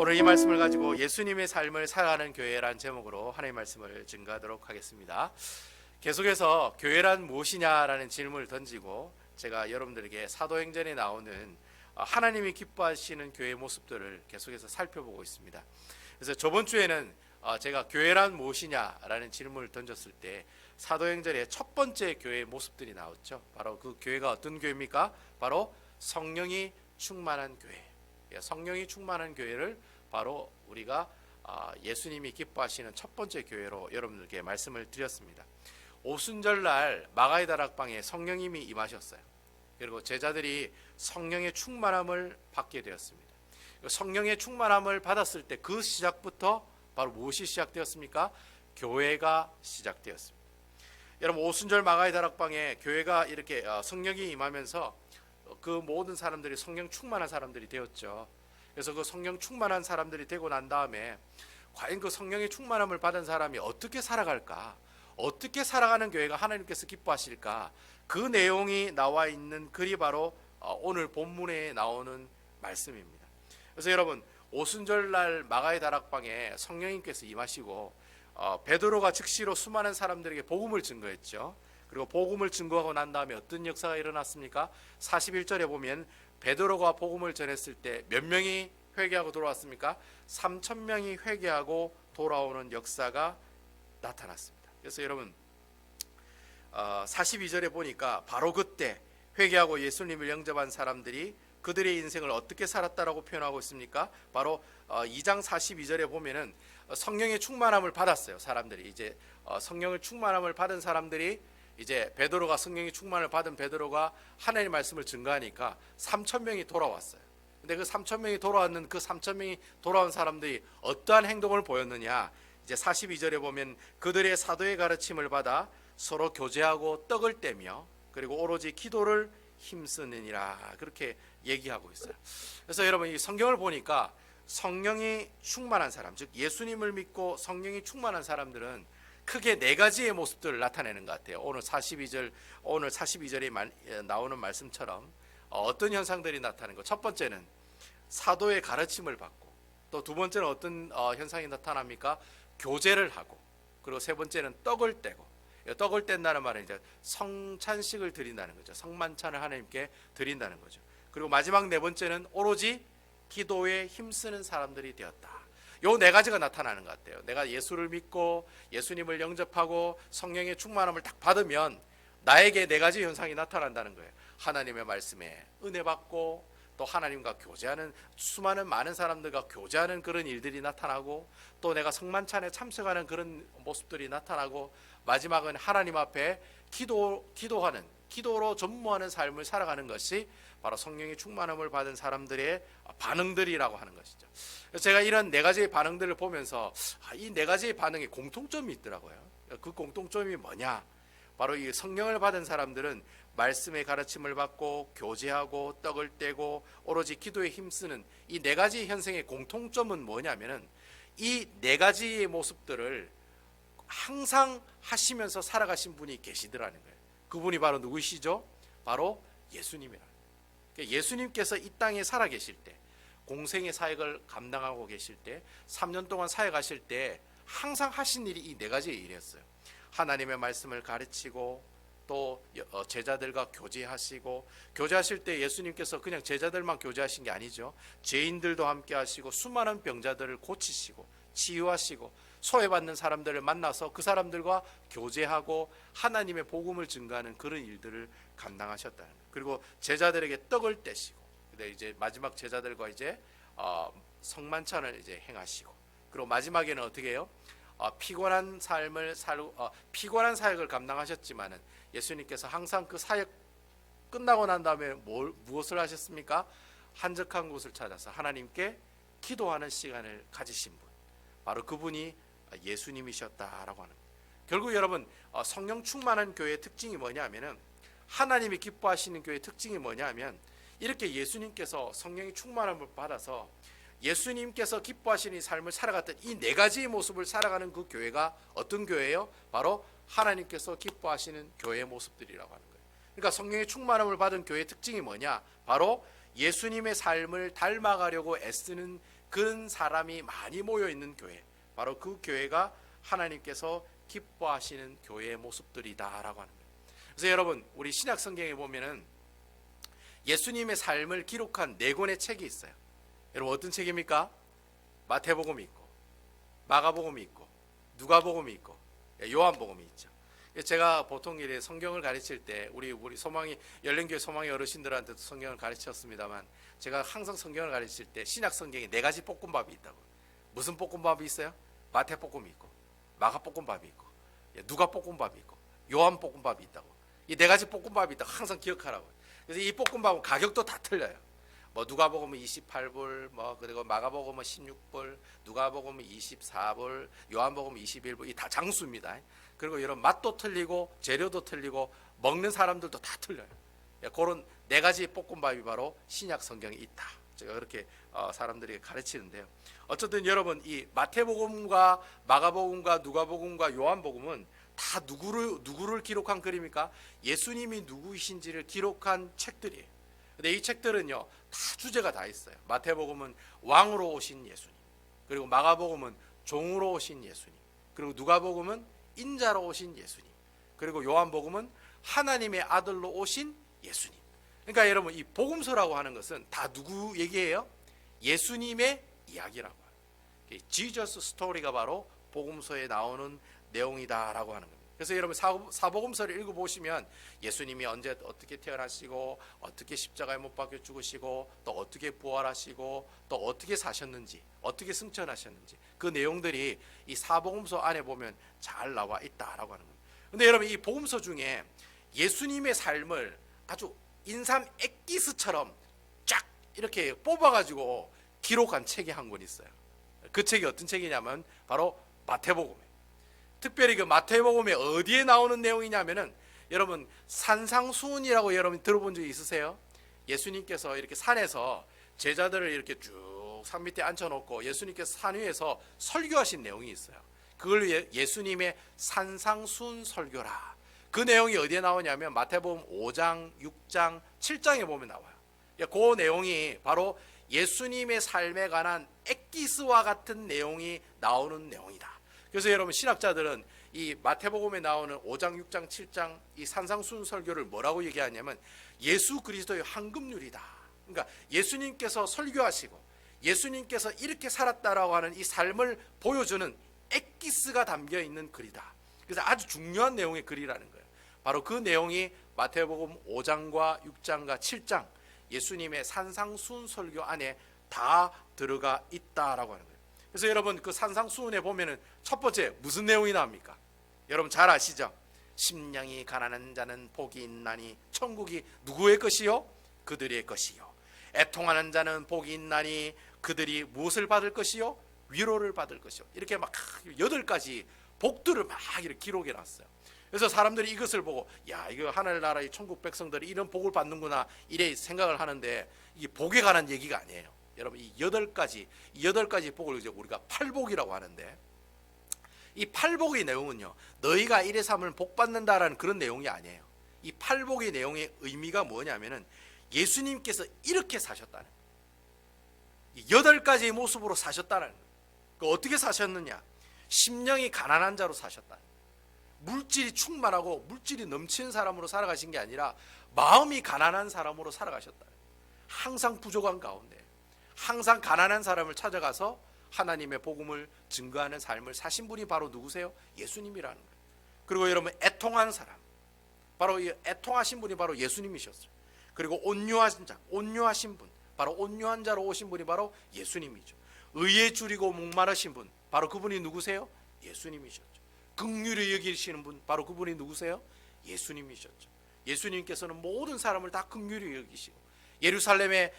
오늘 이 말씀을 가지고 예수님의 삶을 살아가는 교회란 제목으로 하나님의 말씀을 증거하도록 하겠습니다. 계속해서 교회란 무엇이냐라는 질문을 던지고 제가 여러분들에게 사도행전에 나오는 하나님이 기뻐하시는 교회의 모습들을 계속해서 살펴보고 있습니다. 그래서 저번 주에는 제가 교회란 무엇이냐라는 질문을 던졌을 때 사도행전의 첫 번째 교회의 모습들이 나왔죠. 바로 그 교회가 어떤 교회입니까? 바로 성령이 충만한 교회. 성령이 충만한 교회를 바로 우리가 예수님이 기뻐하시는 첫 번째 교회로 여러분들께 말씀을 드렸습니다. 오순절날 마가의 다락방에 성령님이 임하셨어요. 그리고 제자들이 성령의 충만함을 받게 되었습니다. 성령의 충만함을 받았을 때 그 시작부터 바로 무엇이 시작되었습니까? 교회가 시작되었습니다. 여러분, 오순절 마가의 다락방에 교회가 이렇게 성령이 임하면서 그 모든 사람들이 성령 충만한 사람들이 되었죠. 그래서 그 성령 충만한 사람들이 되고 난 다음에 과연 그 성령의 충만함을 받은 사람이 어떻게 살아갈까? 어떻게 살아가는 교회가 하나님께서 기뻐하실까? 그 내용이 나와 있는 글이 바로 오늘 본문에 나오는 말씀입니다. 그래서 여러분, 오순절날 마가의 다락방에 성령님께서 임하시고 베드로가 즉시로 수많은 사람들에게 복음을 증거했죠. 그리고 복음을 증거하고 난 다음에 어떤 역사가 일어났습니까? 41절에 보면 베드로가 복음을 전했을 때 몇 명이 회개하고 돌아왔습니까? 3,000명이 회개하고 돌아오는 역사가 나타났습니다. 그래서 여러분 42절에 보니까 바로 그때 회개하고 예수님을 영접한 사람들이 그들의 인생을 어떻게 살았다라고 표현하고 있습니까? 바로 2장 42절에 보면은 성령의 충만함을 받았어요. 사람들이 이제 성령의 충만함을 받은 사람들이 이제 베드로가 성령의 충만을 받은 베드로가 하나님의 말씀을 증거하니까 3,000명이 돌아왔어요. 근데 그 3,000명이 돌아왔는 그 3,000명이 돌아온 사람들이 어떠한 행동을 보였느냐? 이제 42절에 보면 그들의 사도의 가르침을 받아 서로 교제하고 떡을 떼며 그리고 오로지 기도를 힘쓰느니라, 그렇게 얘기하고 있어요. 그래서 여러분, 이 성경을 보니까 성령이 충만한 사람, 즉 예수님을 믿고 성령이 충만한 사람들은 크게 네 가지의 모습들을 나타내는 것 같아요. 오늘 42절에 나오는 말씀처럼 어떤 현상들이 나타나는 것. 첫 번째는 사도의 가르침을 받고, 또 두 번째는 어떤 현상이 나타납니까? 교제를 하고, 그리고 세 번째는 떡을 떼고. 떡을 뗀다는 말은 이제 성찬식을 드린다는 거죠. 성만찬을 하나님께 드린다는 거죠. 그리고 마지막 네 번째는 오로지 기도에 힘쓰는 사람들이 되었다. 요 네 가지가 나타나는 것 같아요. 내가 예수를 믿고 예수님을 영접하고 성령의 충만함을 딱 받으면 나에게 네 가지 현상이 나타난다는 거예요. 하나님의 말씀에 은혜 받고, 또 하나님과 교제하는, 수많은 많은 사람들과 교제하는 그런 일들이 나타나고, 또 내가 성만찬에 참석하는 그런 모습들이 나타나고, 마지막은 하나님 앞에 기도하는, 기도로 전무하는 삶을 살아가는 것이 바로 성령의 충만함을 받은 사람들의 반응들이라고 하는 것이죠. 제가 이런 네 가지의 반응들을 보면서 이 네 가지의 반응에 공통점이 있더라고요. 그 공통점이 뭐냐? 바로 이 성령을 받은 사람들은 말씀의 가르침을 받고 교제하고 떡을 떼고 오로지 기도에 힘쓰는 이 네 가지 현상의 공통점은 뭐냐면은 이 네 가지의 모습들을 항상 하시면서 살아가신 분이 계시더라는 거예요. 그분이 바로 누구시죠? 바로 예수님이라는 거예요. 예수님께서 이 땅에 살아 계실 때, 공생의 사역을 감당하고 계실 때, 3년 동안 사역하실 때 항상 하신 일이 이 네 가지의 일이었어요. 하나님의 말씀을 가르치고, 또 제자들과 교제하시고, 교제하실 때 예수님께서 그냥 제자들만 교제하신 게 아니죠. 죄인들도 함께 하시고, 수많은 병자들을 고치시고 치유하시고, 소외받는 사람들을 만나서 그 사람들과 교제하고 하나님의 복음을 증거하는 그런 일들을 감당하셨다는 거예요. 그리고 제자들에게 떡을 떼시고, 근데 이제 마지막 제자들과 이제 성만찬을 이제 행하시고, 그리고 마지막에는 어떻게 해요? 피곤한 삶을 피곤한 사역을 감당하셨지만은 예수님께서 항상 그 사역 끝나고 난 다음에 무엇을 하셨습니까? 한적한 곳을 찾아서 하나님께 기도하는 시간을 가지신 분, 바로 그분이 예수님이셨다라고 하는 거예요. 결국 여러분, 성령 충만한 교회의 특징이 뭐냐면은, 하나님이 기뻐하시는 교회의 특징이 뭐냐면, 이렇게 예수님께서 성령의 충만함을 받아서 예수님께서 기뻐하시는 삶을 살아갔던 이 네 가지의 모습을 살아가는 그 교회가 어떤 교회예요? 바로 하나님께서 기뻐하시는 교회의 모습들이라고 하는 거예요. 그러니까 성령의 충만함을 받은 교회의 특징이 뭐냐? 바로 예수님의 삶을 닮아가려고 애쓰는 그런 사람이 많이 모여 있는 교회, 바로 그 교회가 하나님께서 기뻐하시는 교회의 모습들이다라고 하는 거예요. 그래서 여러분, 우리 신약 성경에 보면은 예수님의 삶을 기록한 4권의 책이 있어요. 여러분, 어떤 책입니까? 마태복음이 있고, 마가복음이 있고, 누가복음이 있고, 요한복음이 있죠. 제가 보통 이래 성경을 가르칠 때 우리 소망이 열린교회 소망의 어르신들한테도 성경을 가르쳤습니다만, 제가 항상 성경을 가르칠 때 신약 성경에 4가지 볶음밥이 있다고. 무슨 볶음밥이 있어요? 마태 볶음이 있고, 마가 볶음밥이 있고, 누가 볶음밥이 있고, 요한 볶음밥이 있다고. 이 4가지 볶음밥이 있다고 항상 기억하라고. 그래서 이 볶음밥은 가격도 다 틀려요. 뭐 누가복음은 28불, 뭐 그리고 마가복음은 16불, 누가복음은 24불, 요한복음은 21불. 이 다 장수입니다. 그리고 이런 맛도 틀리고 재료도 틀리고 먹는 사람들도 다 틀려요. 그런 4가지 볶음밥이 바로 신약 성경에 있다. 제가 그렇게 사람들이 가르치는데요. 어쨌든 여러분, 이 마태복음과 마가복음과 누가복음과 요한복음은 다 누구를 기록한 글입니까? 예수님이 누구이신지를 기록한 책들이에요. 근데 이 책들은요, 다 주제가 다 있어요. 마태복음은 왕으로 오신 예수님, 그리고 마가복음은 종으로 오신 예수님, 그리고 누가복음은 인자로 오신 예수님, 그리고 요한복음은 하나님의 아들로 오신 예수님. 그러니까 여러분, 이 복음서라고 하는 것은 다 누구 얘기예요? 예수님의 이야기라고 해요. 지저스 스토리가 바로 복음서에 나오는 내용이다라고 하는 겁니다. 그래서 여러분, 사복음서를 읽어보시면 예수님이 언제 어떻게 태어나시고, 어떻게 십자가에 못 박혀 죽으시고, 또 어떻게 부활하시고, 또 어떻게 사셨는지, 어떻게 승천하셨는지, 그 내용들이 이 사복음서 안에 보면 잘 나와 있다라고 하는 겁니다. 근데 여러분, 이 복음서 중에 예수님의 삶을 아주 인삼 엑기스처럼 쫙 이렇게 뽑아가지고 기록한 책이 한 권 있어요. 그 책이 어떤 책이냐면 바로 마태복음이에요. 특별히 그 마태복음에 어디에 나오는 내용이냐면은, 여러분, 산상수훈이라고 여러분 들어본 적 있으세요? 예수님께서 이렇게 산에서 제자들을 이렇게 쭉 산 밑에 앉혀놓고 예수님께서 산 위에서 설교하신 내용이 있어요. 그걸 예수님의 산상수훈 설교라. 그 내용이 어디에 나오냐면 마태복음 5장, 6장, 7장에 보면 나와요. 그 내용이 바로 예수님의 삶에 관한 엑기스와 같은 내용이 나오는 내용이다. 그래서 여러분, 신학자들은 이 마태복음에 나오는 5장, 6장, 7장 이 산상수훈 설교를 뭐라고 얘기하냐면 예수 그리스도의 황금률이다. 그러니까 예수님께서 설교하시고 예수님께서 이렇게 살았다라고 하는 이 삶을 보여주는 엑기스가 담겨 있는 글이다. 그래서 아주 중요한 내용의 글이라는 거예요. 바로 그 내용이 마태복음 5장과 6장과 7장 예수님의 산상수훈 설교 안에 다 들어가 있다라고 하는 거예요. 그래서 여러분, 그 산상수훈에 보면은 첫 번째 무슨 내용이 나옵니까? 여러분 잘 아시죠? 심령이 가난한 자는 복이 있나니 천국이 누구의 것이요? 그들의 것이요. 애통하는 자는 복이 있나니 그들이 무엇을 받을 것이요? 위로를 받을 것이요. 이렇게 막 8가지 복들을 막 이렇게 기록해 놨어요. 그래서 사람들이 이것을 보고, 야, 이거 하늘나라의 천국 백성들이 이런 복을 받는구나, 이래 생각을 하는데, 이게 복에 관한 얘기가 아니에요. 여러분, 이 8가지 복을 이제 우리가 팔복이라고 하는데, 이 팔복의 내용은요, 너희가 이래 삼으면 복 받는다라는 그런 내용이 아니에요. 이 팔복의 내용의 의미가 뭐냐면은 예수님께서 이렇게 사셨다는 거예요. 8가지의 모습으로 사셨다는 거예요. 어떻게 사셨느냐? 심령이 가난한 자로 사셨다. 물질이 충만하고 물질이 넘치는 사람으로 살아가신 게 아니라 마음이 가난한 사람으로 살아가셨다. 항상 부족한 가운데 항상 가난한 사람을 찾아가서 하나님의 복음을 증거하는 삶을 사신 분이 바로 누구세요? 예수님이라는 거예요. 그리고 여러분, 애통한 사람, 바로 이 애통하신 분이 바로 예수님이셨어요. 그리고 온유하신 분, 바로 온유한 자로 오신 분이 바로 예수님이죠. 의에 줄이고 목마르신 분, 바로 그분이 누구세요? 예수님이셨죠. 긍휼히 여기시는 분, 바로 그분이 누구세요? 예수님이셨죠. 예수님께서는 모든 사람을 다 긍휼히 여기시고 예루살렘에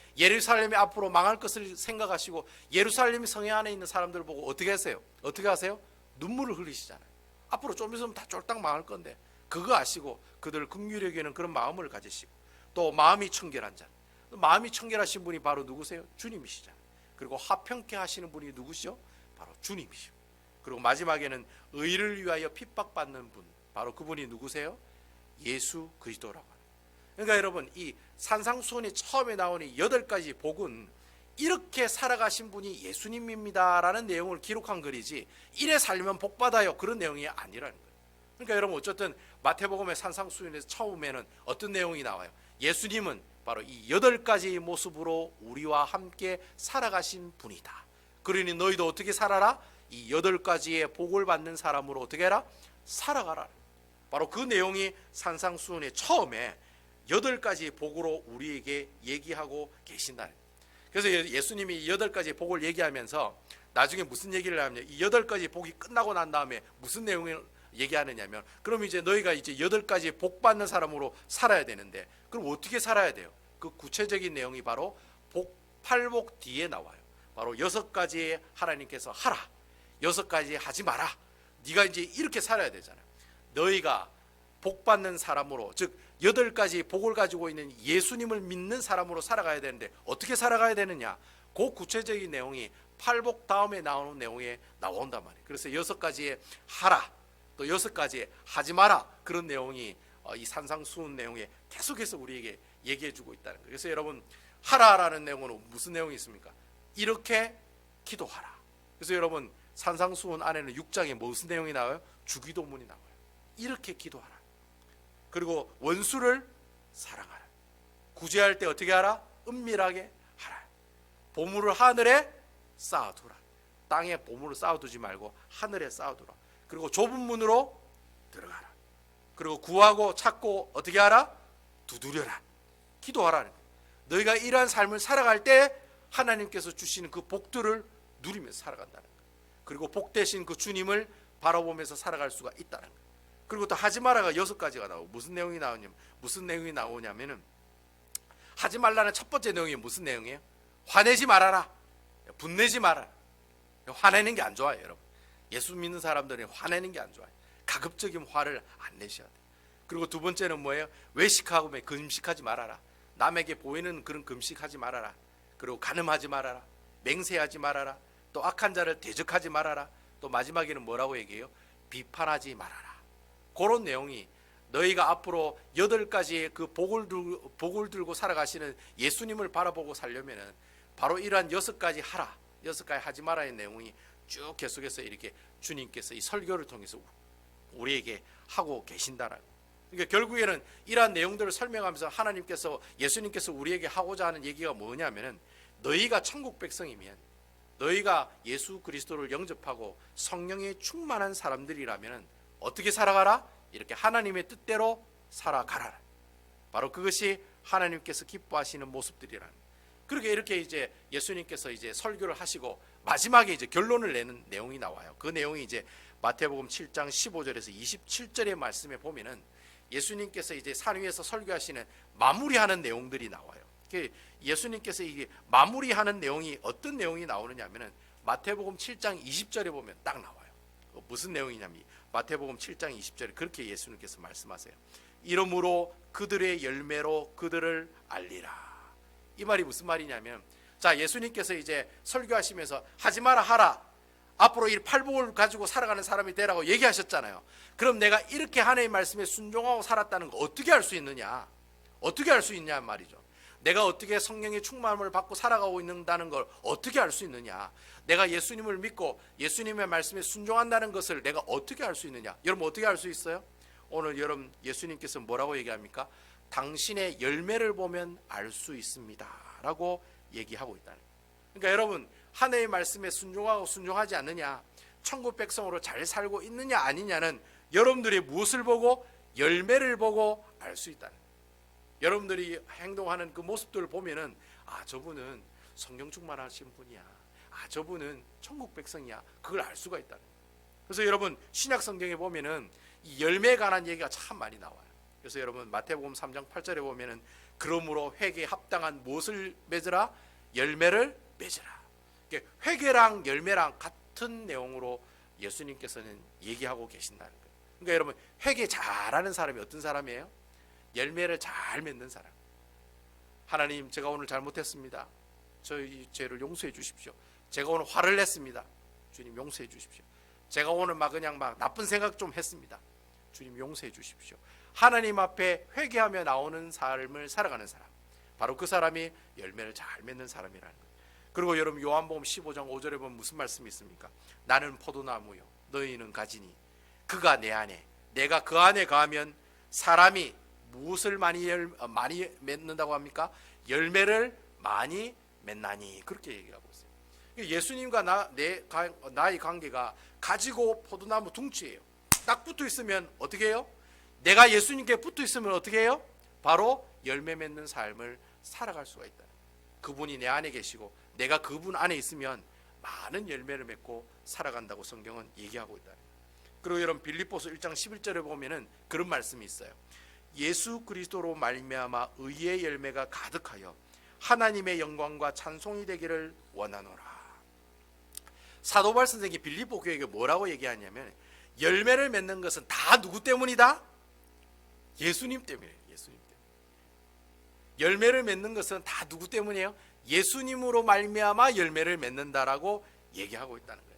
앞으로 망할 것을 생각하시고 예루살렘 성에 안에 있는 사람들을 보고 어떻게 하세요? 눈물을 흘리시잖아요. 앞으로 좀 있으면 다 쫄딱 망할 건데 그거 아시고 그들을 긍휼히 여기는 그런 마음을 가지시고, 또 마음이 청결한 자, 마음이 청결하신 분이 바로 누구세요? 주님이시잖아요. 그리고 화평케 하시는 분이 누구시죠? 바로 주님이시죠. 그리고 마지막에는 의를 위하여 핍박받는 분, 바로 그분이 누구세요? 예수 그리스도라고 합니다. 그러니까 여러분, 이 산상수훈이 처음에 나오는 8가지 복은 이렇게 살아가신 분이 예수님입니다라는 내용을 기록한 글이지 이래 살면 복 받아요 그런 내용이 아니라는 거예요. 그러니까 여러분 어쨌든 마태복음의 산상수훈에서 처음에는 어떤 내용이 나와요? 예수님은 바로 이 8가지의 모습으로 우리와 함께 살아가신 분이다. 그러니 너희도 어떻게 살아라? 이 8가지의 복을 받는 사람으로 어떻게 해라? 살아가라. 바로 그 내용이 산상수훈의 처음에 8가지의 복으로 우리에게 얘기하고 계신다는 거예요. 그래서 예수님이 8가지의 복을 얘기하면서 나중에 무슨 얘기를 하냐면 이 8가지 복이 끝나고 난 다음에 무슨 내용을 얘기하느냐면 그럼 이제 너희가 이제 8가지 복 받는 사람으로 살아야 되는데 그럼 어떻게 살아야 돼요? 그 구체적인 내용이 바로 팔복 뒤에 나와요. 바로 6가지 하나님께서 하라, 6가지 하지 마라. 네가 이제 이렇게 살아야 되잖아요. 너희가 복 받는 사람으로, 즉 8가지 복을 가지고 있는 예수님을 믿는 사람으로 살아가야 되는데 어떻게 살아가야 되느냐? 그 구체적인 내용이 팔복 다음에 나오는 내용에 나온단 말이에요. 그래서 6가지의 하라, 또 6가지의 하지 마라, 그런 내용이 이 산상수훈 내용에 계속해서 우리에게 얘기해주고 있다는 거예요. 그래서 여러분 하라라는 내용은 무슨 내용이 있습니까? 이렇게 기도하라. 그래서 여러분 산상수훈 안에는 6장에 무슨 내용이 나와요? 주기도문이 나와요. 이렇게 기도하라. 그리고 원수를 사랑하라. 구제할 때 어떻게 하라? 은밀하게 하라. 보물을 하늘에 쌓아두라. 땅에 보물을 쌓아두지 말고 하늘에 쌓아두라. 그리고 좁은 문으로 들어가라. 그리고 구하고 찾고 어떻게 하라? 두드려라. 기도하라는 거예요. 너희가 이러한 삶을 살아갈 때 하나님께서 주시는 그 복들을 누리면서 살아간다는 거예요. 그리고 복 대신 그 주님을 바라보면서 살아갈 수가 있다는 거예요. 그리고 또 하지 마라가 6가지가 나오고 무슨 내용이 나오냐면은 하지 말라는 첫 번째 내용이 무슨 내용이에요? 화내지 말아라. 분내지 말아라. 화내는 게 안 좋아요, 여러분. 예수 믿는 사람들은 화내는 게 안 좋아요. 가급적이면 화를 안 내셔야 돼요. 그리고 두 번째는 뭐예요? 외식하고 금식하지 말아라. 남에게 보이는 그런 금식하지 말아라. 그리고 간음하지 말아라. 맹세하지 말아라. 또 악한 자를 대적하지 말아라. 또 마지막에는 뭐라고 얘기해요? 비판하지 말아라. 그런 내용이 너희가 앞으로 8가지의 그 복을 들고 살아가시는 예수님을 바라보고 살려면은 바로 이러한 6가지 하라, 6가지 하지 마라의 내용이 쭉 계속해서 이렇게 주님께서 이 설교를 통해서 우리에게 하고 계신다라고. 그러니까 결국에는 이러한 내용들을 설명하면서 하나님께서, 예수님께서 우리에게 하고자 하는 얘기가 뭐냐면은 너희가 천국 백성이면, 너희가 예수 그리스도를 영접하고 성령에 충만한 사람들이라면 어떻게 살아가라? 이렇게 하나님의 뜻대로 살아가라. 바로 그것이 하나님께서 기뻐하시는 모습들이라는. 그렇게 이렇게 이제 예수님께서 이제 설교를 하시고 마지막에 이제 결론을 내는 내용이 나와요. 그 내용이 이제 마태복음 7장 15절에서 27절의 말씀에 보면은 예수님께서 이제 산 위에서 설교하시는 마무리하는 내용들이 나와요. 예수님께서 이게 마무리하는 내용이 어떤 내용이 나오느냐면은 마태복음 7장 20절에 보면 딱 나와요. 무슨 내용이냐면 마태복음 7장 20절에 그렇게 예수님께서 말씀하세요. 이러므로 그들의 열매로 그들을 알리라. 이 말이 무슨 말이냐면, 자, 예수님께서 이제 설교하시면서 하지 마라 하라, 앞으로 이 팔복을 가지고 살아가는 사람이 되라고 얘기하셨잖아요. 그럼 내가 이렇게 하나님의 말씀에 순종하고 살았다는 거 어떻게 할 수 있느냐? 어떻게 할 수 있냐 말이죠. 내가 어떻게 성령의 충만함을 받고 살아가고 있는다는 걸 어떻게 알 수 있느냐? 내가 예수님을 믿고 예수님의 말씀에 순종한다는 것을 내가 어떻게 알 수 있느냐? 여러분 어떻게 알 수 있어요? 오늘 여러분 예수님께서 뭐라고 얘기합니까? 당신의 열매를 보면 알 수 있습니다 라고 얘기하고 있다는 거예요. 그러니까 여러분 하나님의 말씀에 순종하고 순종하지 않느냐, 천국 백성으로 잘 살고 있느냐 아니냐는 여러분들이 무엇을 보고? 열매를 보고 알 수 있다는 거예요. 여러분들이 행동하는 그 모습들을 보면은 아, 저분은 성령 충만하신 분이야, 아, 저분은 천국 백성이야, 그걸 알 수가 있다는 거예요. 그래서 여러분 신약 성경에 보면은 이 열매에 관한 얘기가 참 많이 나와요. 그래서 여러분 마태복음 3장 8절에 보면은 그러므로 회개에 합당한 무엇을 맺으라? 열매를 맺으라. 회개랑 열매랑 같은 내용으로 예수님께서는 얘기하고 계신다는 거예요. 그러니까 여러분 회개 잘하는 사람이 어떤 사람이에요? 열매를 잘 맺는 사람. 하나님, 제가 오늘 잘못했습니다. 저희 죄를 용서해 주십시오. 제가 오늘 화를 냈습니다. 주님 용서해 주십시오. 제가 오늘 그냥 나쁜 생각 좀 했습니다. 주님 용서해 주십시오. 하나님 앞에 회개하며 나오는 삶을 살아가는 사람, 바로 그 사람이 열매를 잘 맺는 사람이라는 거예요. 그리고 여러분 요한복음 15장 5절에 보면 무슨 말씀이 있습니까? 나는 포도나무요 너희는 가지니 그가 내 안에 내가 그 안에 거하면 사람이 무엇을 많이 맺는다고 합니까? 열매를 많이 맺나니 그렇게 얘기하고 있어요. 예수님과 나의 관계가 가지고 포도나무 둥치예요. 딱 붙어 있으면 어떻게 해요? 내가 예수님께 붙어 있으면 어떻게 해요? 바로 열매 맺는 삶을 살아갈 수가 있다. 그분이 내 안에 계시고 내가 그분 안에 있으면 많은 열매를 맺고 살아간다고 성경은 얘기하고 있다. 그리고 여러분 빌립보서 1장 11절에 보면은 그런 말씀이 있어요. 예수 그리스도로 말미암아 의의 열매가 가득하여 하나님의 영광과 찬송이 되기를 원하노라. 사도 바울 선생이 빌립보 교회에게 뭐라고 얘기하냐면 열매를 맺는 것은 다 누구 때문이다? 예수님 때문이에요. 예수님 때문에. 열매를 맺는 것은 다 누구 때문이에요? 예수님으로 말미암아 열매를 맺는다라고 얘기하고 있다는 거예요.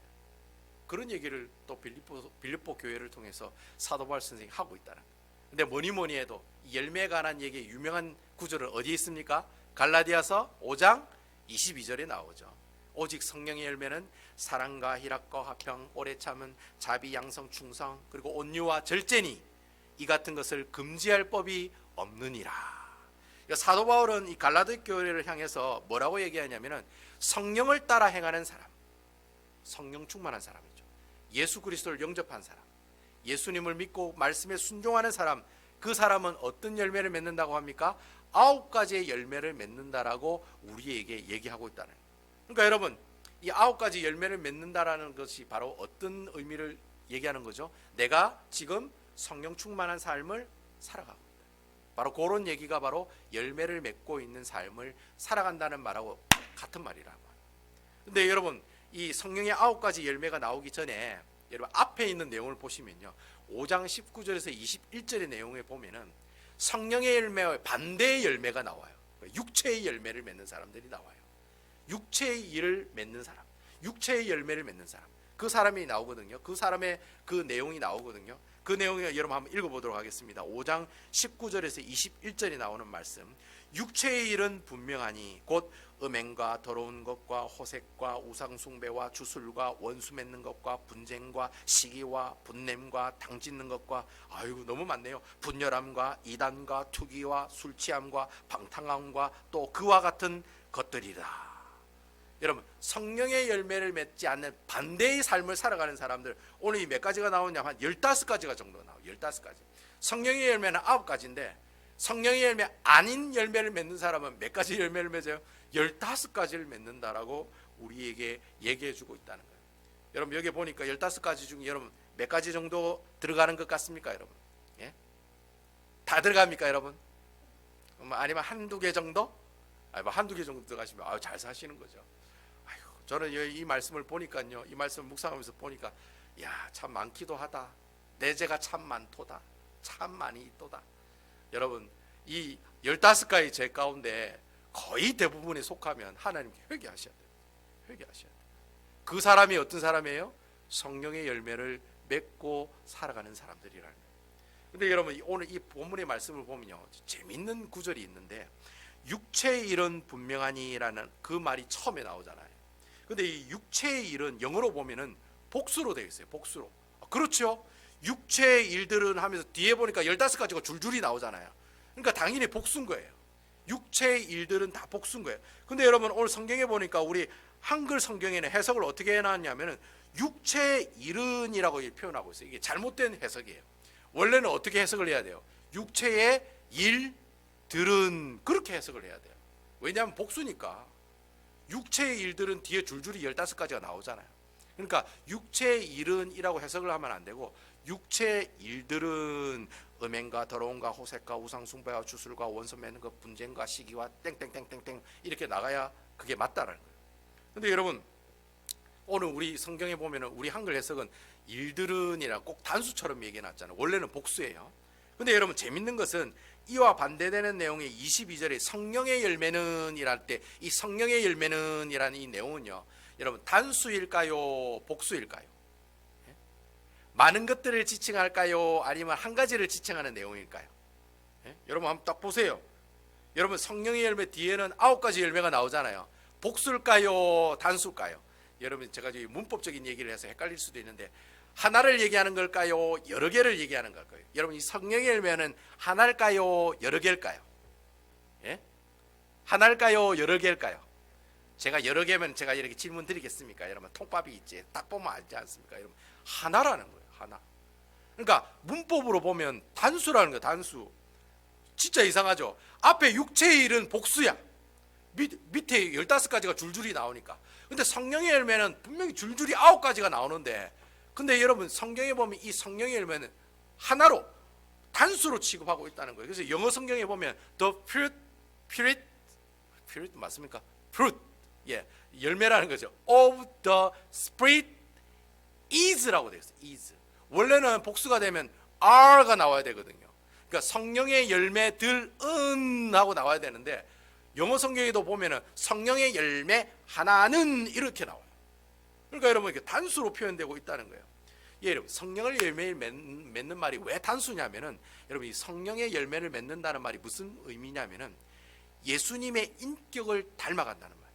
그런 얘기를 또 빌립보 교회를 통해서 사도 바울 선생이 하고 있다는 거예요. 근데 뭐니 해도 열매에 관한 얘기의 유명한 구절은 어디에 있습니까? 갈라디아서 5장 22절에 나오죠. 오직 성령의 열매는 사랑과 희락과 화평 오래 참은 자비 양성 충성 그리고 온유와 절제니 이 같은 것을 금지할 법이 없느니라. 사도 바울은 이 갈라디 교회를 향해서 뭐라고 얘기하냐면은 성령을 따라 행하는 사람, 성령 충만한 사람이죠. 예수 그리스도를 영접한 사람, 예수님을 믿고 말씀에 순종하는 사람, 그 사람은 어떤 열매를 맺는다고 합니까? 9가지의 열매를 맺는다라고 우리에게 얘기하고 있다는 거예요. 그러니까 여러분 이 9가지 열매를 맺는다라는 것이 바로 어떤 의미를 얘기하는 거죠? 내가 지금 성령 충만한 삶을 살아가고 있다. 바로 그런 얘기가 바로 열매를 맺고 있는 삶을 살아간다는 말하고 같은 말이라고. 근데 여러분 이 성령의 9가지 열매가 나오기 전에 여러분 앞에 있는 내용을 보시면요 5장 19절에서 21절의 내용에 보면은 성령의 열매와 반대의 열매가 나와요. 육체의 열매를 맺는 사람들이 나와요. 육체의 일을 맺는 사람, 육체의 열매를 맺는 사람, 그 사람이 나오거든요. 그 사람의 그 내용이 나오거든요. 그 내용을 여러분 한번 읽어보도록 하겠습니다. 5장 19절에서 21절이 나오는 말씀. 육체의 일은 분명하니 곧 음행과 더러운 것과 호색과 우상숭배와 주술과 원수 맺는 것과 분쟁과 시기와 분냄과 당짓는 것과 아이고 너무 많네요. 분열함과 이단과 투기와 술취함과 방탕함과 또 그와 같은 것들이라. 여러분 성령의 열매를 맺지 않는 반대의 삶을 살아가는 사람들 오늘 이 몇 가지가 나오냐 한 15가지가 정도 나와요. 15가지. 성령의 열매는 9가지인데 성령의 열매 아닌 열매를 맺는 사람은 몇 가지 열매를 맺어요? 15가지를 맺는다라고 우리에게 얘기해 주고 있다는 거예요. 여러분 여기 보니까 15가지 중에 여러분 몇 가지 정도 들어가는 것 같습니까 여러분? 예? 다 들어갑니까 여러분? 아니면 한두 개 정도? 뭐 한두 개 정도 들어가시면 잘 사시는 거죠. 저는 이 말씀을 보니까요, 이 말씀을 묵상하면서 보니까 야, 참 많기도 하다. 내 죄가 참 많도다. 참 많이 있도다. 여러분 이 15가지 죄 가운데 거의 대부분에 속하면 하나님께 회개하셔야 돼요. 회개하셔야 돼요. 그 사람이 어떤 사람이에요? 성령의 열매를 맺고 살아가는 사람들이라는 거예요. 근데 여러분 오늘 이 본문의 말씀을 보면요, 재밌는 구절이 있는데 육체의 일은 분명하니라는 그 말이 처음에 나오잖아요. 근데 이 육체의 일은 영어로 보면은 복수로 되어 있어요. 복수로. 그렇죠? 육체의 일들은 하면서 뒤에 보니까 15가지가 줄줄이 나오잖아요. 그러니까 당연히 복수인 거예요. 육체의 일들은 다 복수인 거예요. 근데 여러분 오늘 성경에 보니까 우리 한글 성경에는 해석을 어떻게 해놨냐면은 육체의 일은이라고 표현하고 있어요. 이게 잘못된 해석이에요. 원래는 어떻게 해석을 해야 돼요? 육체의 일들은 그렇게 해석을 해야 돼요. 왜냐하면 복수니까. 육체의 일들은 뒤에 줄줄이 15가지가 나오잖아요. 그러니까 육체의 일은 이라고 해석을 하면 안 되고 육체의 일들은 음행과 더러움과 호색과 우상숭배와 주술과 원수 맺는 것 분쟁과 시기와 땡땡땡땡땡 이렇게 나가야 그게 맞다라는 거예요. 근데 여러분 오늘 우리 성경에 보면은 우리 한글 해석은 일들은이라 꼭 단수처럼 얘기해놨잖아요. 원래는 복수예요. 근데 여러분 재밌는 것은 이와 반대되는 내용의 22절에 성령의 열매는 이랄 때 이 성령의 열매는 이라는 이 내용은요, 여러분 단수일까요? 복수일까요? 예? 많은 것들을 지칭할까요? 아니면 한 가지를 지칭하는 내용일까요? 예? 여러분 한번 딱 보세요. 여러분 성령의 열매 뒤에는 9가지 열매가 나오잖아요. 복수일까요? 단수일까요? 여러분 제가 지금 문법적인 얘기를 해서 헷갈릴 수도 있는데 하나를 얘기하는 걸까요? 여러 개를 얘기하는 걸까요? 여러분 이 성령의 열매는 하나일까요? 여러 개일까요? 예? 하나일까요? 여러 개일까요? 제가 여러 개면 제가 이렇게 질문 드리겠습니까? 여러분 통밥이 있지 딱 보면 알지 않습니까? 여러분 하나라는 거예요. 하나. 그러니까 문법으로 보면 단수라는 거예요. 단수. 진짜 이상하죠? 앞에 육체의 일은 복수야. 밑에 15가지가 줄줄이 나오니까. 근데 성령의 열매는 분명히 줄줄이 9가지가 나오는데, 근데 여러분 성경에 보면 이 성령의 열매는 하나로 단수로 취급하고 있다는 거예요. 그래서 영어 성경에 보면 the fruit 맞습니까? fruit, 예, 열매라는 거죠. of the spirit is라고 되어 있어요. is. 원래는 복수가 되면 are가 나와야 되거든요. 그러니까 성령의 열매들은 하고 나와야 되는데, 영어 성경에도 보면은 성령의 열매 하나는 이렇게 나와요. 그러니까 여러분 이렇게 단수로 표현되고 있다는 거예요. 예, 여러분 성령을 열매를 맺는 말이 왜 단수냐면은, 여러분 이 성령의 열매를 맺는다는 말이 무슨 의미냐면은 예수님의 인격을 닮아간다는 말.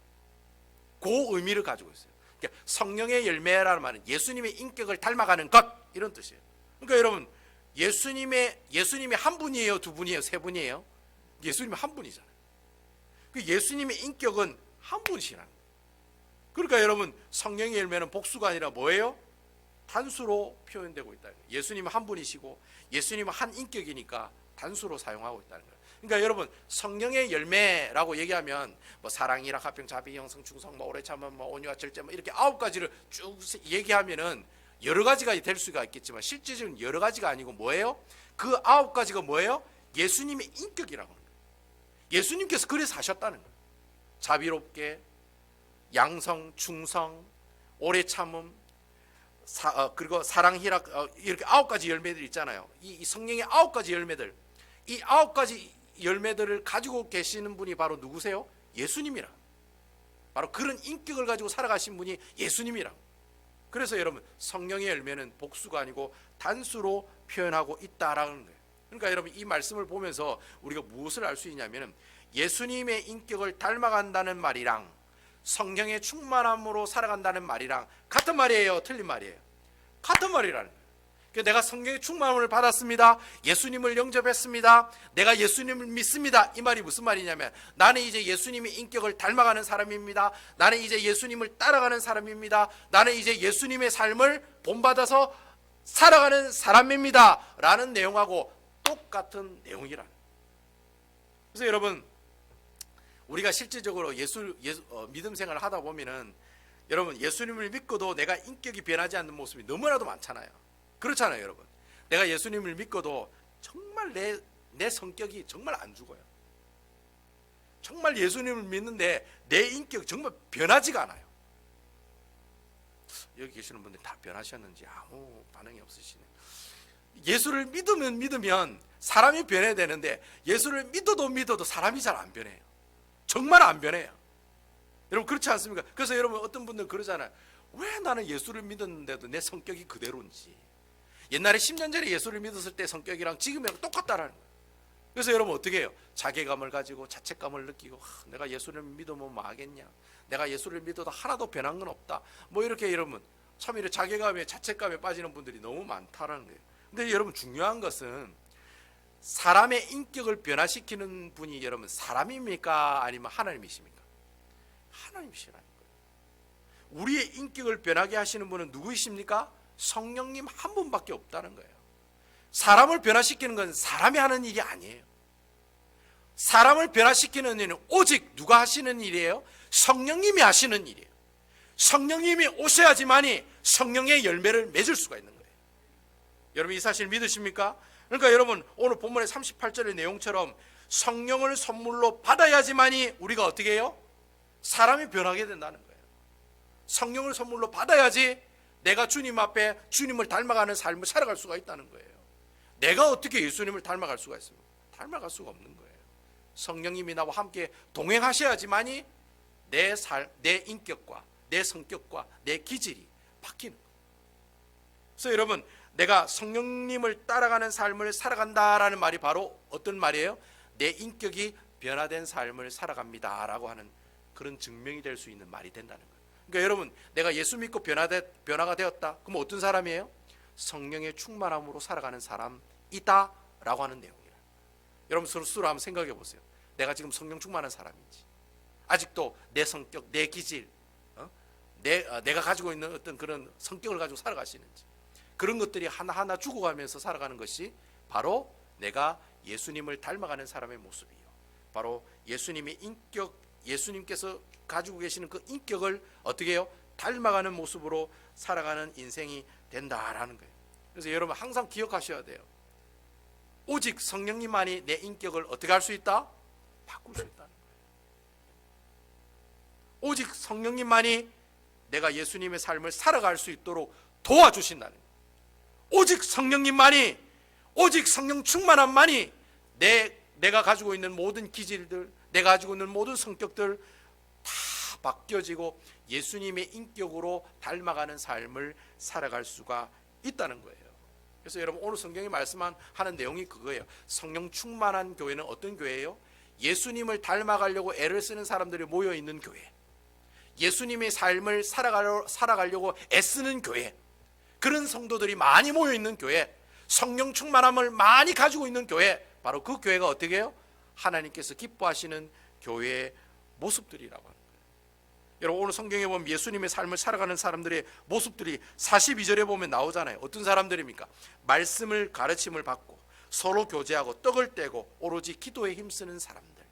그 의미를 가지고 있어요. 그러니까 성령의 열매라는 말은 예수님의 인격을 닮아가는 것, 이런 뜻이에요. 그러니까 여러분 예수님이 한 분이에요, 두 분이에요, 세 분이에요? 예수님이 한 분이잖아요. 그 예수님의 인격은 한 분이시라는 거예요. 그러니까 여러분 성령의 열매는 복수가 아니라 뭐예요? 단수로 표현되고 있다. 예수님은 한 분이시고 예수님은 한 인격이니까 단수로 사용하고 있다는 거예요. 그러니까 여러분 성령의 열매라고 얘기하면 뭐 사랑이라 화평 자비 형성 충성 뭐 오래 참음 뭐 온유와 절제 뭐 이렇게 9가지를 쭉 얘기하면은 여러 가지가 될 수가 있겠지만 실제적으로 여러 가지가 아니고 뭐예요? 그 9가지가 뭐예요? 예수님의 인격이라고 하는 거예요. 예수님께서 그래서 하셨다는 거예요. 자비롭게, 양성, 충성, 오래 참음, 그리고 사랑, 희락, 이렇게 9가지 열매들 있잖아요. 이 성령의 9가지 열매들, 이 9가지 열매들을 가지고 계시는 분이 바로 누구세요? 예수님이라. 바로 그런 인격을 가지고 살아가신 분이 예수님이라. 그래서 여러분 성령의 열매는 복수가 아니고 단수로 표현하고 있다라는 거예요. 그러니까 여러분 이 말씀을 보면서 우리가 무엇을 알 수 있냐면, 예수님의 인격을 닮아간다는 말이랑 성령의 충만함으로 살아간다는 말이랑 같은 말이에요, 틀린 말이에요? 같은 말이라는 거예요. 그러니까 내가 성령의 충만함을 받았습니다, 예수님을 영접했습니다, 내가 예수님을 믿습니다, 이 말이 무슨 말이냐면 나는 이제 예수님의 인격을 닮아가는 사람입니다, 나는 이제 예수님을 따라가는 사람입니다, 나는 이제 예수님의 삶을 본받아서 살아가는 사람입니다 라는 내용하고 똑같은 내용이라. 그래서 여러분 우리가 실질적으로 믿음 생활을 하다 보면은 여러분 예수님을 믿고도 내가 인격이 변하지 않는 모습이 너무나도 많잖아요. 그렇잖아요, 여러분. 내가 예수님을 믿고도 정말 내 성격이 정말 안 죽어요. 정말 예수님을 믿는데 내 인격이 정말 변하지가 않아요. 여기 계시는 분들 다 변하셨는지 아무 반응이 없으시네요. 예수를 믿으면 사람이 변해야 되는데 예수를 믿어도 사람이 잘 안 변해요. 정말 안 변해요. 여러분 그렇지 않습니까? 그래서 여러분 어떤 분들 그러잖아요. 왜 나는 예수를 믿었는데도 내 성격이 그대로인지. 옛날에 10년 전에 예수를 믿었을 때 성격이랑 지금이랑 똑같다라는 거예요. 그래서 여러분 어떻게 해요? 자괴감을 가지고 자책감을 느끼고 내가 예수를 믿으면 뭐 하겠냐, 내가 예수를 믿어도 하나도 변한 건 없다, 뭐 이렇게 여러분 참 이렇게 자괴감에 자책감에 빠지는 분들이 너무 많다라는 거예요. 근데 여러분 중요한 것은 사람의 인격을 변화시키는 분이 여러분 사람입니까? 아니면 하나님이십니까? 하나님이시라는 거예요. 우리의 인격을 변하게 하시는 분은 누구이십니까? 성령님 한 분밖에 없다는 거예요. 사람을 변화시키는 건 사람이 하는 일이 아니에요. 사람을 변화시키는 일은 오직 누가 하시는 일이에요? 성령님이 하시는 일이에요. 성령님이 오셔야지만이 성령의 열매를 맺을 수가 있는 거예요. 여러분 이 사실 믿으십니까? 그러니까 여러분 오늘 본문의 38절의 내용처럼 성령을 선물로 받아야지만이 우리가 어떻게 해요? 사람이 변하게 된다는 거예요. 성령을 선물로 받아야지 내가 주님 앞에 주님을 닮아가는 삶을 살아갈 수가 있다는 거예요. 내가 어떻게 예수님을 닮아갈 수가 있습니까? 닮아갈 수가 없는 거예요. 성령님이 나와 함께 동행하셔야지만이 내 인격과 내 성격과 내 기질이 바뀌는 거예요. 그래서 여러분 내가 성령님을 따라가는 삶을 살아간다라는 말이 바로 어떤 말이에요? 내 인격이 변화된 삶을 살아갑니다 라고 하는 그런 증명이 될 수 있는 말이 된다는 거예요. 그러니까 여러분, 내가 예수 믿고 변화가 되었다. 그럼 어떤 사람이에요? 성령의 충만함으로 살아가는 사람이다 라고 하는 내용이에요. 여러분 스스로 한번 생각해 보세요. 내가 지금 성령 충만한 사람인지, 아직도 내 성격, 내 기질, 내가 가지고 있는 어떤 그런 성격을 가지고 살아가시는지, 그런 것들이 하나하나 죽어가면서 살아가는 것이 바로 내가 예수님을 닮아가는 사람의 모습이에요. 바로 예수님의 인격, 예수님께서 가지고 계시는 그 인격을 어떻게 해요? 닮아가는 모습으로 살아가는 인생이 된다라는 거예요. 그래서 여러분 항상 기억하셔야 돼요. 오직 성령님만이 내 인격을 어떻게 할 수 있다? 바꿀 수 있다는 거예요. 오직 성령님만이 내가 예수님의 삶을 살아갈 수 있도록 도와주신다는 거예요. 오직 성령님만이, 오직 성령 충만함만이 내가 가지고 있는 모든 기질들, 내가 가지고 있는 모든 성격들 다 바뀌어지고 예수님의 인격으로 닮아가는 삶을 살아갈 수가 있다는 거예요. 그래서 여러분 오늘 성경이 말씀하는 내용이 그거예요. 성령 충만한 교회는 어떤 교회예요? 예수님을 닮아가려고 애를 쓰는 사람들이 모여있는 교회, 예수님의 삶을 살아가려고 애쓰는 교회, 그런 성도들이 많이 모여있는 교회, 성령 충만함을 많이 가지고 있는 교회, 바로 그 교회가 어떻게 해요? 하나님께서 기뻐하시는 교회의 모습들이라고 하는 거예요. 여러분 오늘 성경에 보면 예수님의 삶을 살아가는 사람들의 모습들이 42절에 보면 나오잖아요. 어떤 사람들입니까? 말씀을 가르침을 받고 서로 교제하고 떡을 떼고 오로지 기도에 힘쓰는 사람들.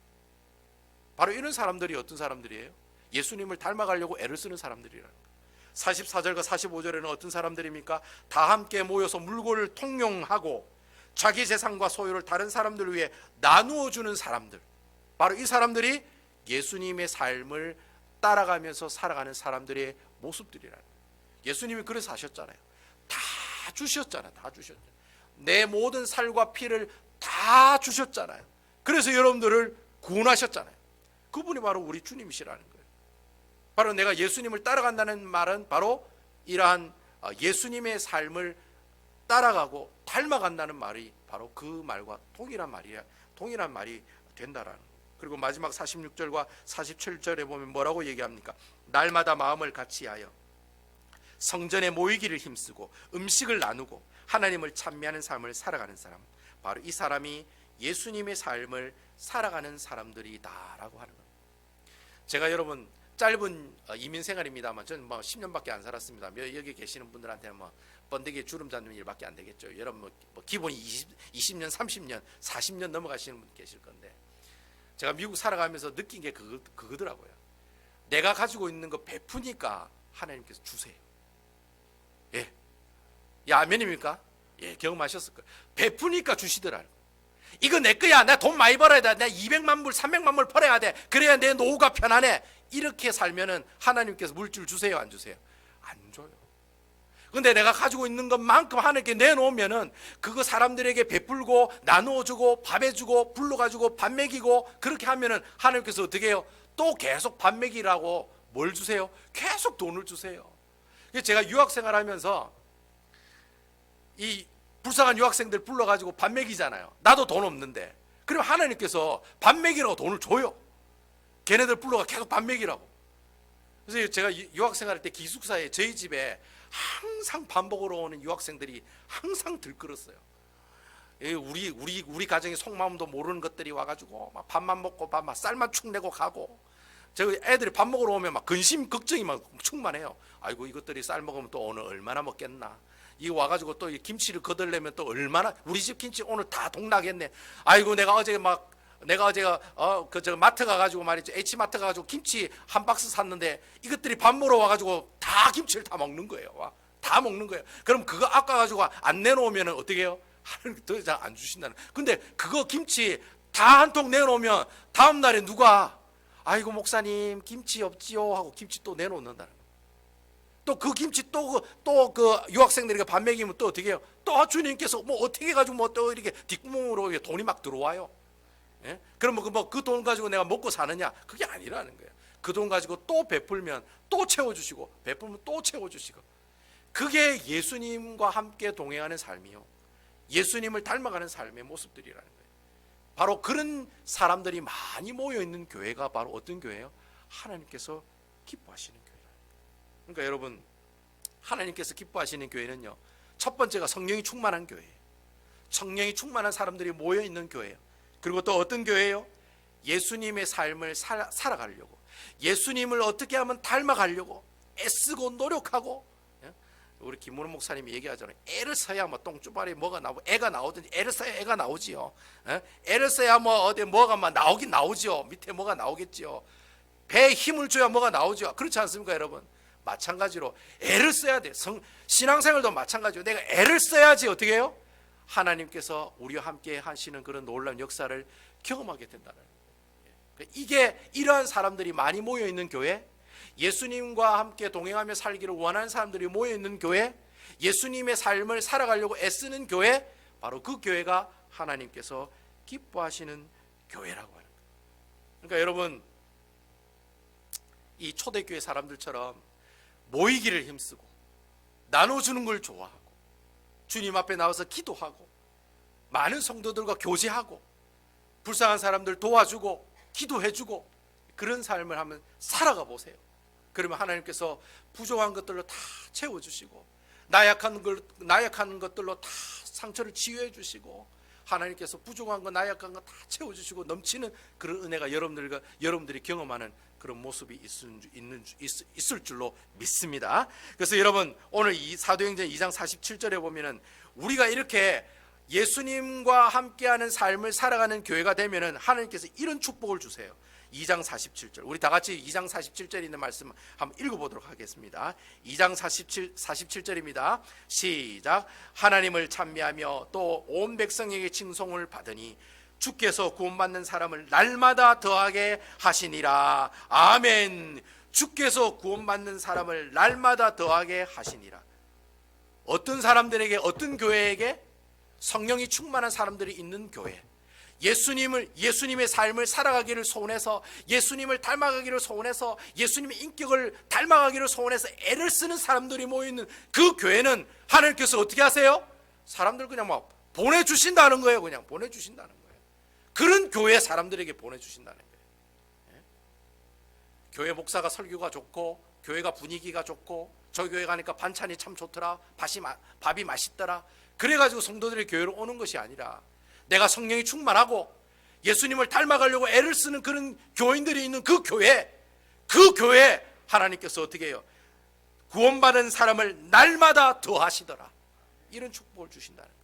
바로 이런 사람들이 어떤 사람들이에요? 예수님을 닮아가려고 애를 쓰는 사람들이라는 거예요. 44절과 45절에는 어떤 사람들입니까? 다 함께 모여서 물건을 통용하고 자기 재산과 소유를 다른 사람들을 위해 나누어 주는 사람들. 바로 이 사람들이 예수님의 삶을 따라가면서 살아가는 사람들의 모습들이라는 거예요. 예수님이 그래서 하셨잖아요. 다 주셨잖아요. 다 주셨잖아요. 내 모든 살과 피를 다 주셨잖아요. 그래서 여러분들을 구원하셨잖아요. 그분이 바로 우리 주님이시라는 거예요. 바로 내가 예수님을 따라간다는 말은 바로 이러한 예수님의 삶을 따라가고 닮아간다는 말이 바로 그 말과 동일한 말이 된다라는 거예요. 그리고 마지막 46절과 47절에 보면 뭐라고 얘기합니까? 날마다 마음을 같이하여 성전에 모이기를 힘쓰고 음식을 나누고 하나님을 찬미하는 삶을 살아가는 사람, 바로 이 사람이 예수님의 삶을 살아가는 사람들이다라고 하는 겁니다. 제가 여러분 짧은 이민 생활입니다만 저는 10년밖에 안 살았습니다. 여기 계시는 분들한테는 번데기에 주름 잡는 일밖에 안 되겠죠. 여러분 기본이 20년, 30년, 40년 넘어가시는 분 계실 건데, 제가 미국 살아가면서 느낀 게 그거더라고요. 내가 가지고 있는 거 베푸니까 하나님께서 주세요. 예, 아멘입니까? 예, 경험하셨을 거예요. 베푸니까 주시더라고요. 이거 내 거야. 나 돈 많이 벌어야 돼. 나 200만 불, 300만 불 벌어야 돼. 그래야 내 노후가 편안해. 이렇게 살면은 하나님께서 물질 주세요, 안 주세요? 안 줘요. 근데 내가 가지고 있는 것만큼 하나님께 내놓으면은 그거 사람들에게 베풀고 나누어주고 밥 해주고 불러가지고 밥 먹이고 그렇게 하면은 하나님께서 어떻게 해요? 또 계속 밥 먹이라고 뭘 주세요? 계속 돈을 주세요. 제가 유학생활 하면서 이 불쌍한 유학생들 불러가지고 밥 먹이잖아요. 나도 돈 없는데. 그럼 하나님께서 밥 먹이라고 돈을 줘요. 걔네들 불러가 계속 밥 먹이라고. 그래서 제가 유학생활 때 기숙사에 저희 집에 항상 밥 먹으러 오는 유학생들이 항상 들끓었어요. 우리 가정의 속마음도 모르는 것들이 와가지고 막 밥만 먹고 막 쌀만 축 내고 가고, 저 애들이 밥 먹으러 오면 막 근심 걱정이 막 충만해요. 아이고 이것들이 쌀 먹으면 또 오늘 얼마나 먹겠나. 이거 와가지고 또 김치를 거들려면 또 얼마나, 우리 집 김치 오늘 다 동나겠네. 아이고 내가 어제 저 마트 가가지고 말이죠, H마트 가가지고 김치 한 박스 샀는데 이것들이 밥 먹으러 와가지고 다 김치를 다 먹는 거예요. 다 먹는 거예요. 그럼 그거 아까가지고 안 내놓으면 어떻게 해요? 하나님 더 이상 안 주신다는. 근데 그거 김치 다 한 통 내놓으면 다음 날에 누가 아이고 목사님 김치 없지요 하고 김치 또 내놓는다는. 또 그 김치 또 그 유학생들에게 밥 먹이면 또 어떻게 해요? 또 주님께서 뭐 어떻게 해가지고 뭐 또 이렇게 뒷구멍으로 돈이 막 들어와요. 예? 그럼 그 돈 가지고 내가 먹고 사느냐? 그게 아니라는 거예요. 그 돈 가지고 또 베풀면 또 채워주시고, 베풀면 또 채워주시고, 그게 예수님과 함께 동행하는 삶이요, 예수님을 닮아가는 삶의 모습들이라는 거예요. 바로 그런 사람들이 많이 모여있는 교회가 바로 어떤 교회예요? 하나님께서 기뻐하시는 교회라. 그러니까 여러분, 하나님께서 기뻐하시는 교회는요, 첫 번째가 성령이 충만한 교회예요. 성령이 충만한 사람들이 모여 있는 교회예요. 그리고 또 어떤 교회예요? 예수님의 삶을 살아가려고, 예수님을 어떻게 하면 닮아가려고 애쓰고 노력하고, 우리 김문호 목사님이 얘기하잖아요. 애를 써야 뭐 똥주발에 뭐가 나오고, 애가 나오든지 애를 써야 애가 나오지요. 애를 써야 뭐 어디 뭐가 막 나오긴 나오죠. 밑에 뭐가 나오겠지요. 배에 힘을 줘야 뭐가 나오죠. 그렇지 않습니까, 여러분? 마찬가지로 애를 써야 돼. 신앙생활도 마찬가지로 내가 애를 써야지 어떻게 해요? 하나님께서 우리와 함께 하시는 그런 놀라운 역사를 경험하게 된다는 거예요. 이게 이러한 사람들이 많이 모여 있는 교회, 예수님과 함께 동행하며 살기를 원하는 사람들이 모여 있는 교회, 예수님의 삶을 살아가려고 애쓰는 교회, 바로 그 교회가 하나님께서 기뻐하시는 교회라고 하는 거예요. 그러니까 여러분, 이 초대교회 사람들처럼 모이기를 힘쓰고 나눠주는 걸 좋아하고 주님 앞에 나와서 기도하고 많은 성도들과 교제하고 불쌍한 사람들 도와주고 기도해주고 그런 삶을 한번 살아가 보세요. 그러면 하나님께서 부족한 것들로 다 채워주시고 나약한 것들로 다 상처를 치유해 주시고 하나님께서 부족한 거 나약한 거 다 채워주시고 넘치는 그런 은혜가 여러분들이 경험하는 그런 모습이 있을 줄로 믿습니다. 그래서 여러분, 오늘 이 사도행전 2장 47절에 보면은 우리가 이렇게 예수님과 함께하는 삶을 살아가는 교회가 되면은 하나님께서 이런 축복을 주세요. 2장 47절, 우리 다 같이 2장 47절에 있는 말씀 한번 읽어보도록 하겠습니다. 2장 47절입니다. 시작. 하나님을 찬미하며 또 온 백성에게 칭송을 받으니 주께서 구원받는 사람을 날마다 더하게 하시니라. 아멘. 주께서 구원받는 사람을 날마다 더하게 하시니라. 어떤 사람들에게, 어떤 교회에게? 성령이 충만한 사람들이 있는 교회, 예수님의 삶을 살아가기를 소원해서, 예수님을 닮아가기를 소원해서, 예수님의 인격을 닮아가기를 소원해서 애를 쓰는 사람들이 모여있는 그 교회는 하나님께서 어떻게 하세요? 사람들 그냥 막 보내주신다는 거예요. 그냥 보내주신다는 거예요. 그런 교회 사람들에게 보내주신다는 거예요. 교회 목사가 설교가 좋고 교회가 분위기가 좋고 저 교회 가니까 반찬이 참 좋더라, 밥이 맛있더라, 그래가지고 성도들이 교회로 오는 것이 아니라 내가 성령이 충만하고 예수님을 닮아가려고 애를 쓰는 그런 교인들이 있는 그 교회 하나님께서 어떻게 해요? 구원받은 사람을 날마다 더하시더라. 이런 축복을 주신다는 거예요.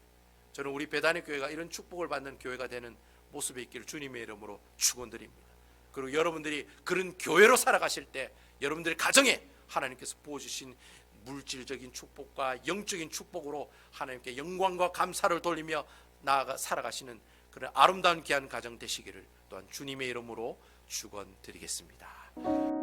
저는 우리 배단의 교회가 이런 축복을 받는 교회가 되는 모습이 있기를 주님의 이름으로 축원드립니다. 그리고 여러분들이 그런 교회로 살아가실 때 여러분들의 가정에 하나님께서 부어주신 물질적인 축복과 영적인 축복으로 하나님께 영광과 감사를 돌리며 나아가 살아가시는 그런 아름다운 귀한 가정 되시기를 또한 주님의 이름으로 축원드리겠습니다.